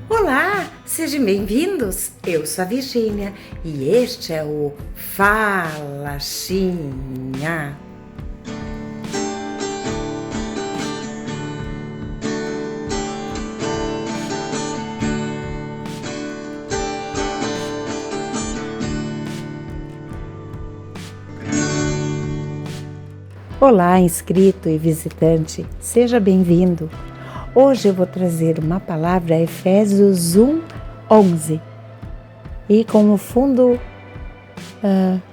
Olá, sejam bem-vindos. Eu sou a Virgínia e este é o Fala Xinha. Olá, inscrito e visitante, seja bem-vindo. Hoje eu vou trazer uma palavra, Efésios 1:11, e com o fundo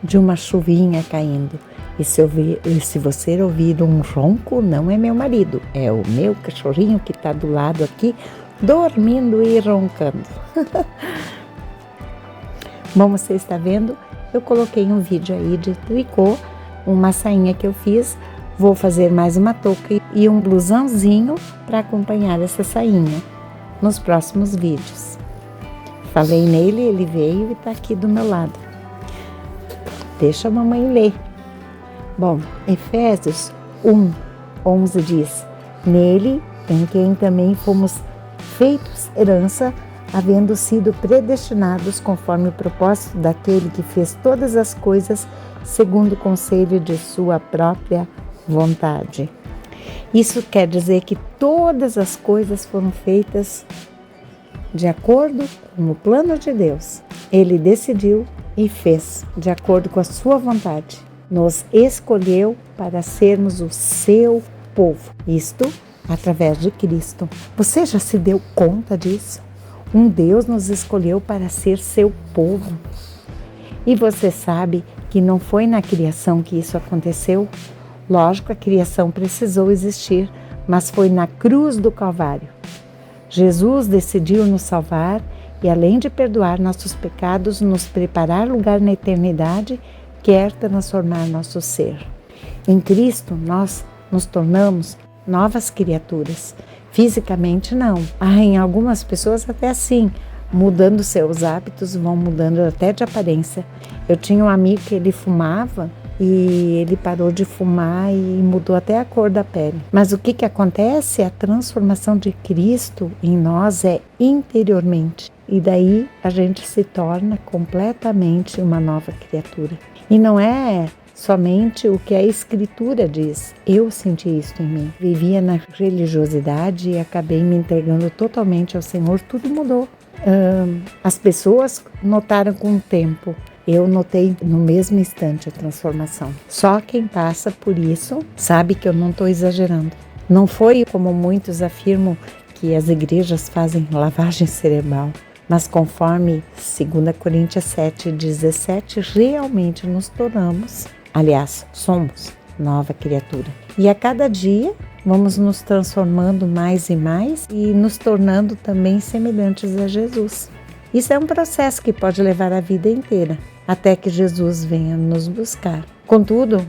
de uma chuvinha caindo. E se você ouvir um ronco, não é meu marido, é o meu cachorrinho que está do lado aqui, dormindo e roncando. Bom, você está vendo? Eu coloquei um vídeo aí de tricô, uma sainha que eu fiz. Vou fazer mais uma touca e um blusãozinho para acompanhar essa sainha nos próximos vídeos. Falei nele, ele veio e está aqui do meu lado. Deixa a mamãe ler. Bom, Efésios 1:11 diz: Nele, em quem também fomos feitos herança, havendo sido predestinados conforme o propósito daquele que fez todas as coisas segundo o conselho de sua própria vontade. Isso quer dizer que todas as coisas foram feitas de acordo com o plano de Deus. Ele decidiu e fez de acordo com a sua vontade. Nos escolheu para sermos o seu povo. Isto através de Cristo. Você já se deu conta disso? Um Deus nos escolheu para ser seu povo. E você sabe que não foi na criação que isso aconteceu? Lógico, a criação precisou existir, mas foi na cruz do Calvário. Jesus decidiu nos salvar e, além de perdoar nossos pecados, nos preparar lugar na eternidade, quer transformar nosso ser. Em Cristo, nós nos tornamos novas criaturas. Fisicamente, não. Em algumas pessoas até assim, mudando seus hábitos, vão mudando até de aparência. Eu tinha um amigo que ele fumava e ele parou de fumar e mudou até a cor da pele. Mas o que acontece? A transformação de Cristo em nós é interiormente. E daí a gente se torna completamente uma nova criatura. E não é somente o que a Escritura diz. Eu senti isso em mim. Vivia na religiosidade e acabei me entregando totalmente ao Senhor. Tudo mudou. As pessoas notaram com o tempo. Eu notei no mesmo instante a transformação. Só quem passa por isso sabe que eu não estou exagerando. Não foi como muitos afirmam que as igrejas fazem lavagem cerebral, mas conforme 2 Coríntios 7:17, realmente nos tornamos, aliás, somos nova criatura. E a cada dia vamos nos transformando mais e mais e nos tornando também semelhantes a Jesus. Isso é um processo que pode levar a vida inteira, até que Jesus venha nos buscar. Contudo,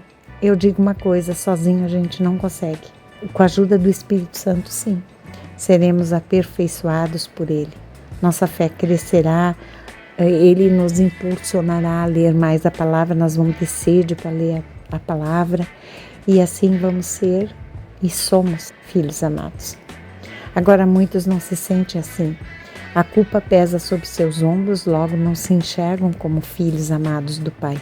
eu digo uma coisa, sozinho a gente não consegue. Com a ajuda do Espírito Santo, sim. Seremos aperfeiçoados por Ele. Nossa fé crescerá, Ele nos impulsionará a ler mais a palavra, nós vamos ter sede para ler a palavra e assim vamos ser e somos filhos amados. Agora, muitos não se sentem assim. A culpa pesa sobre seus ombros, logo não se enxergam como filhos amados do Pai.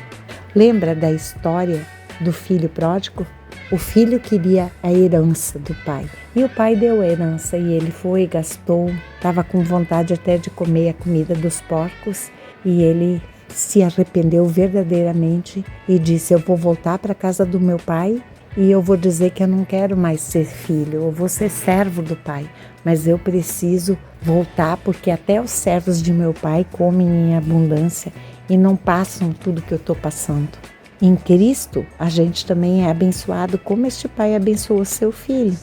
Lembra da história do filho pródigo? O filho queria a herança do pai. E o pai deu a herança e ele foi, gastou, estava com vontade até de comer a comida dos porcos e ele se arrependeu verdadeiramente e disse: eu vou voltar para a casa do meu pai e eu vou dizer que eu não quero mais ser filho, eu vou ser servo do pai, mas eu preciso voltar porque até os servos de meu pai comem em abundância e não passam tudo que eu estou passando. Em Cristo, a gente também é abençoado como este pai abençoou seu filho,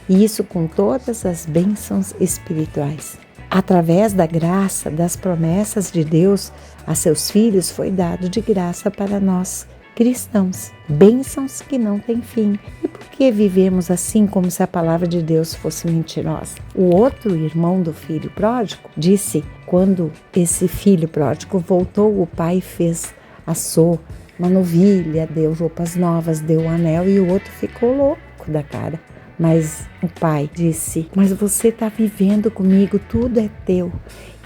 e isso com todas as bênçãos espirituais. Através da graça, das promessas de Deus a seus filhos, foi dado de graça para nós cristãos, bênçãos que não têm fim. E por que vivemos assim como se a palavra de Deus fosse mentirosa? O outro irmão do filho pródigo disse, quando esse filho pródigo voltou, o pai assou uma novilha, deu roupas novas, deu um anel e o outro ficou louco da cara. Mas o pai disse, mas você está vivendo comigo, tudo é teu.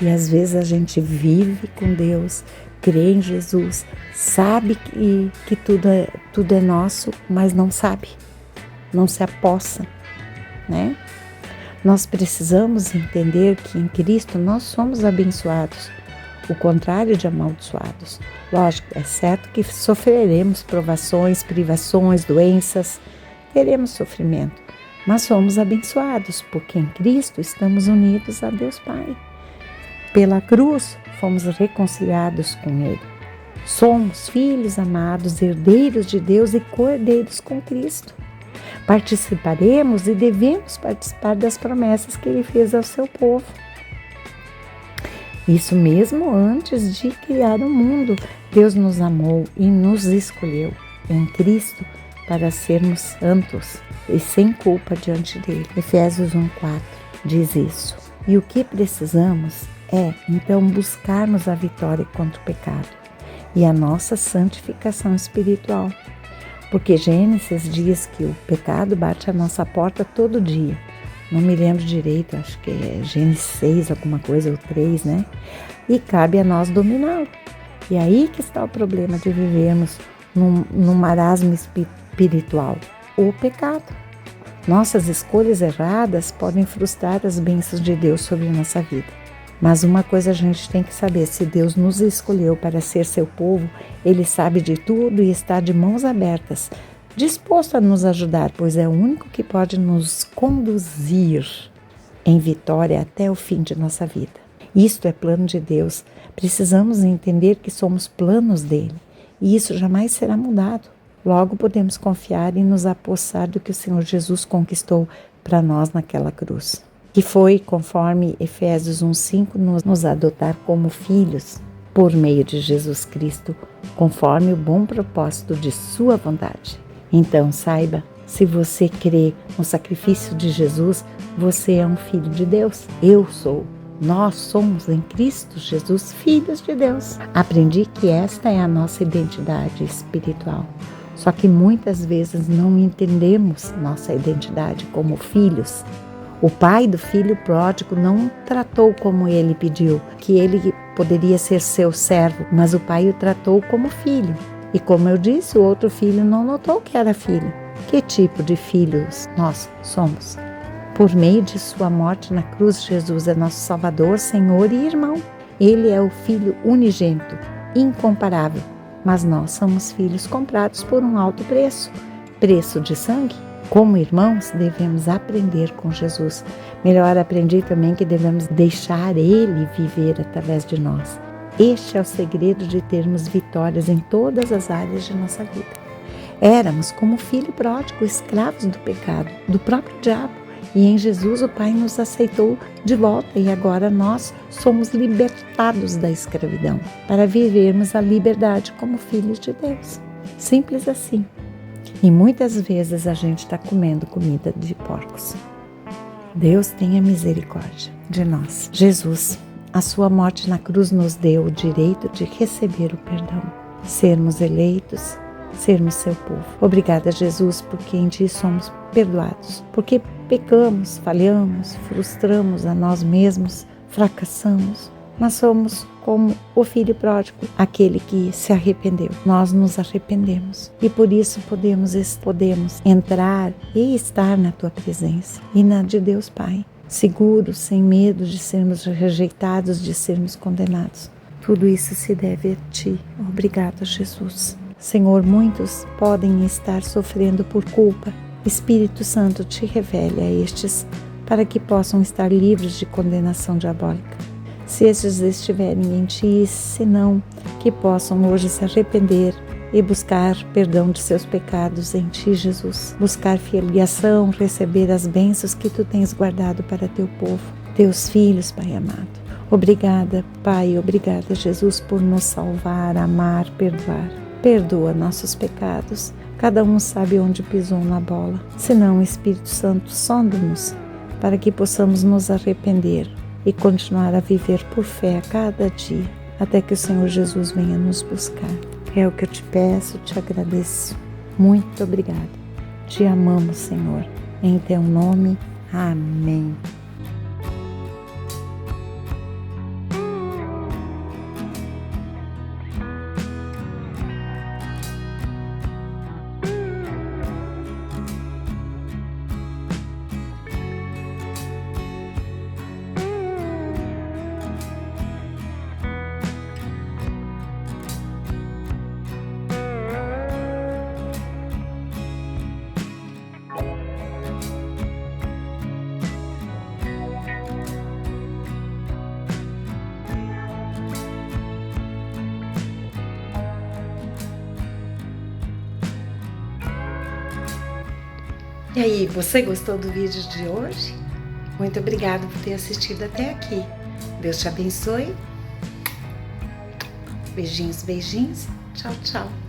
E às vezes a gente vive com Deus, crê em Jesus, sabe que tudo é nosso, mas não sabe, não se apossa, né? Nós precisamos entender que em Cristo nós somos abençoados, o contrário de amaldiçoados. Lógico, é certo que sofreremos provações, privações, doenças, teremos sofrimento, mas somos abençoados, porque em Cristo estamos unidos a Deus Pai. Pela cruz, fomos reconciliados com Ele. Somos filhos amados, herdeiros de Deus e co-herdeiros com Cristo. Participaremos e devemos participar das promessas que Ele fez ao seu povo. Isso mesmo antes de criar o mundo, Deus nos amou e nos escolheu em Cristo para sermos santos e sem culpa diante dele. Efésios 1:4 diz isso. E o que precisamos é, então, buscarmos a vitória contra o pecado e a nossa santificação espiritual. Porque Gênesis diz que o pecado bate à nossa porta todo dia. Não me lembro direito, acho que é Gênesis 6, alguma coisa, ou 3, né? E cabe a nós dominá-lo. E aí que está o problema de vivermos num marasmo espiritual, o pecado. Nossas escolhas erradas podem frustrar as bênçãos de Deus sobre a nossa vida. Mas uma coisa a gente tem que saber, se Deus nos escolheu para ser seu povo, Ele sabe de tudo e está de mãos abertas, disposto a nos ajudar, pois é o único que pode nos conduzir em vitória até o fim de nossa vida. Isto é plano de Deus. Precisamos entender que somos planos dele e isso jamais será mudado. Logo podemos confiar e nos apossar do que o Senhor Jesus conquistou para nós naquela cruz, que foi, conforme Efésios 1:5, nos adotar como filhos por meio de Jesus Cristo, conforme o bom propósito de sua vontade. Então saiba, se você crê no sacrifício de Jesus, você é um filho de Deus. Eu sou. Nós somos em Cristo Jesus filhos de Deus. Aprendi que esta é a nossa identidade espiritual. Só que muitas vezes não entendemos nossa identidade como filhos. O pai do filho pródigo não tratou como ele pediu, que ele poderia ser seu servo, mas o pai o tratou como filho. E como eu disse, o outro filho não notou que era filho. Que tipo de filhos nós somos? Por meio de sua morte na cruz, Jesus é nosso Salvador, Senhor e irmão. Ele é o Filho unigênito, incomparável, mas nós somos filhos comprados por um alto preço, preço de sangue. Como irmãos, devemos aprender com Jesus. Melhor, aprendi também que devemos deixar Ele viver através de nós. Este é o segredo de termos vitórias em todas as áreas de nossa vida. Éramos como filho pródigo, escravos do pecado, do próprio diabo. E em Jesus o Pai nos aceitou de volta e agora nós somos libertados da escravidão para vivermos a liberdade como filhos de Deus. Simples assim. E muitas vezes a gente está comendo comida de porcos. Deus tenha misericórdia de nós. Jesus, a sua morte na cruz nos deu o direito de receber o perdão, sermos eleitos, sermos seu povo. Obrigada, Jesus, porque em Ti somos perdoados, porque pecamos, falhamos, frustramos a nós mesmos, fracassamos, mas somos como o filho pródigo, aquele que se arrependeu. Nós nos arrependemos e por isso podemos entrar e estar na Tua presença e na de Deus Pai, seguros, sem medo de sermos rejeitados, de sermos condenados. Tudo isso se deve a Ti. Obrigada, Jesus. Senhor, muitos podem estar sofrendo por culpa. Espírito Santo, Te revele a estes para que possam estar livres de condenação diabólica. Se estes estiverem em Ti, se não, que possam hoje se arrepender e buscar perdão de seus pecados em Ti, Jesus. Buscar filiação, receber as bênçãos que Tu tens guardado para Teu povo, Teus filhos, Pai amado. Obrigada, Pai, obrigada, Jesus, por nos salvar, amar, perdoar. Perdoa nossos pecados. Cada um sabe onde pisou na bola. Senão, Espírito Santo, sonda-nos para que possamos nos arrepender e continuar a viver por fé a cada dia, até que o Senhor Jesus venha nos buscar. É o que eu te peço, te agradeço. Muito obrigada. Te amamos, Senhor. Em teu nome, amém. E aí, você gostou do vídeo de hoje? Muito obrigada por ter assistido até aqui. Deus te abençoe. Beijinhos, beijinhos. Tchau, tchau.